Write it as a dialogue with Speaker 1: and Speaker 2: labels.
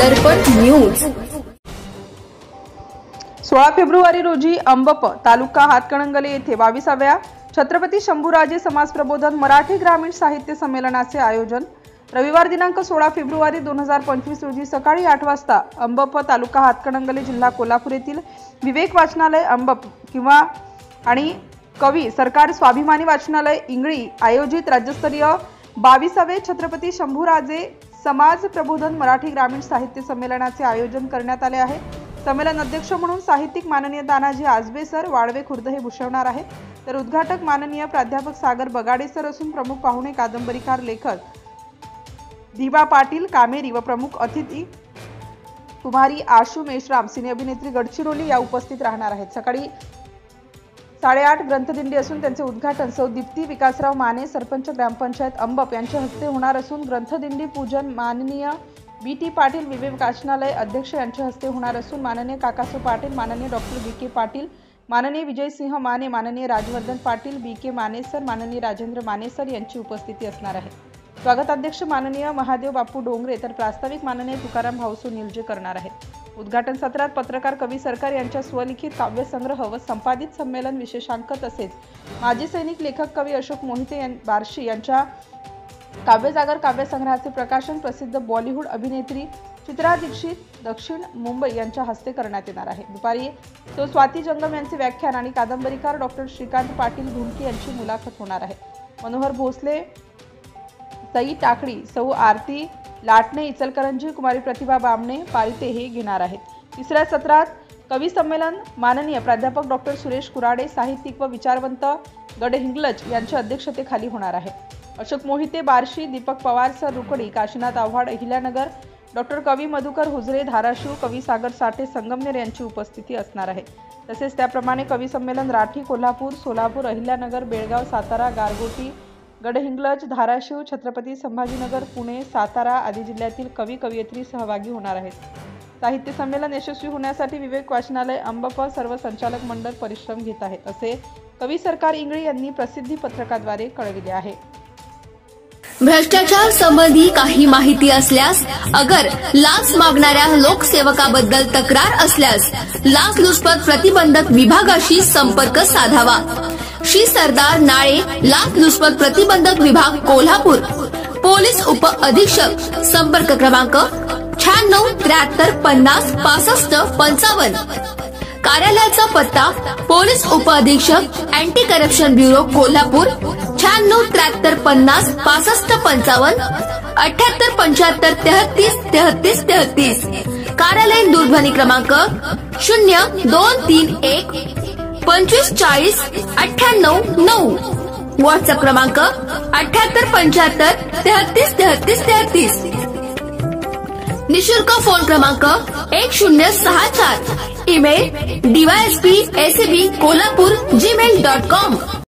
Speaker 1: दर्पण news.
Speaker 2: 16 February रोजी अंबप तालुका हातकणंगले येथे 22व्या छत्रपती शंभूराजे समाज प्रबोधन मराठी ग्रामीण साहित्य संमेलनाचे आयोजन। रविवार दिनांक 16 फेब्रुवारी 2025 रोजी सकाळी 8 वाजता अंबप तालुका हातकणंगले जिल्हा कोल्हापूर येथील विवेक वाचनालय अंबप किंवा आणि कवी सरकार स्वाभिमानी वाचनालय इंगळी आयोजित राज्यस्तरीय 22वे छत्रपती शंभूराजे समाज प्रबोधन मराठी ग्रामीण साहित्य संमेलनाचे आयोजन करण्यात आले आहे। संमेलन अध्यक्ष म्हणून साहित्यिक माननीय तानाजी आजबे सर वाळवे खुर्द हे भूषवणार आहेत, तर उद्घाटक माननीय प्राध्यापक सागर बगाडे सर असून प्रमुख पाहुणे कादंबरीकार लेखक दिवा पाटील कामेरी व प्रमुख अतिथी कुमारी आशू मेश्राम सिने अभिनेत्री गडचिरोली या उपस्थित राहणार आहेत। सकाळी 8:30 ग्रंथदिंडी असून त्यांचे उद्घाटन सौ दीप्ती विकासराव माने सरपंच ग्रामपंचायत अंबप यांच्या हस्ते होणार असून ग्रंथदिंडी पूजन माननीय BT पाटील विवेक वाचनालय अध्यक्ष यांच्या हस्ते होणार असून माननीय काकासो पाटील, माननीय डॉक्टर BK पाटील, माननीय विजयसिंह माने, माननीय राजवर्धन पाटील, BK माने सर, माननीय राजेंद्र माने सर यांची उपस्थिती असणार आहे। स्वागताध्यक्ष माननीय महादेव बापू डोंगरे तर प्रास्ताविक माननीय तुकाराम भाऊसू निलजे करणार आहेत। उद्घाटन सत्रात पत्रकार कवी सरकार यांच्या स्वलिखित काव्यसंग्रह व संपादित संमेलन विशेषांक तसेच माजी सैनिक लेखक कवी अशोक मोहिते बार्शी यांच्या काव्यजागर काव्यसंग्रहाचे प्रकाशन प्रसिद्ध बॉलिवूड अभिनेत्री चित्रा दीक्षित दक्षिण मुंबई यांच्या हस्ते करण्यात येणार आहे। दुपारी सौ स्वाती जंगम यांचे व्याख्यान आणि कादंबरीकार डॉक्टर श्रीकांत पाटील धुमकी यांची मुलाखत होणार आहे। मनोहर भोसले, सई टाकडी, सौ आरती लाटणे इचलकरंजी, कुमारी प्रतिभा बामणे पारिते हे घेणार आहेत। तिसऱ्या सत्रात कवी संमेलन माननीय प्राध्यापक डॉक्टर सुरेश कुराडे साहित्यिक व विचारवंत गडहिंग्लज यांच्या अध्यक्षतेखाली होणार आहे। अशोक मोहिते बार्शी, दीपक पवार सर रुकडी, काशीनाथ आव्हाड अहिल्यानगर, डॉक्टर कवी मधुकर हुजरे धाराशिव, कवी सागर साठे संगमनेर यांची उपस्थिती असणार आहे। तसेच त्याप्रमाणे कवी संमेलन राठी कोल्हापूर, सोलापूर, अहिल्यानगर, बेळगाव, सातारा, गारगोटी, गडहिंग्लज, धाराशिव, छत्रपती संभाजीनगर, पुणे, सातारा आदी जिल्ह्यातील कवी कवयित्री सहभागी होणार आहेत। साहित्य संमेलन यशस्वी होण्यासाठी विवेक वाचनालय अंबप सर्व संचालक मंडळ परिश्रम घेत आहेत, असे कवी सरकार इंगळी यांनी प्रसिद्धी पत्रकाद्वारे कळविले आहे।
Speaker 1: भ्रष्टाचार संबंधी काही माहिती असल्यास अगर लाच मागणाऱ्या लोकसेवकाबद्दल तक्रार असल्यास लाचलुचपत प्रतिबंधक विभागाशी संपर्क साधावा। श्री सरदार नाळे लाचलुचपत प्रतिबंधक विभाग कोल्हापूर, पोलीस उप अधीक्षक, संपर्क क्रमांक 96 73 50 65 55। कार्यालयाचा पत्ता पोलीस उप अधीक्षक अँटी करप्शन ब्युरो कोल्हापूर 96 73 50 65 55 78 75 33 33 33। कार्यालयीन दूरध्वनी क्रमांक 0231 25 40 98 9। व्हॉट्सअप क्रमांक 78 75 33 33 33। निशुल्क फोन क्रमांक 1064। Email dysp@kolhapur@gmail.com।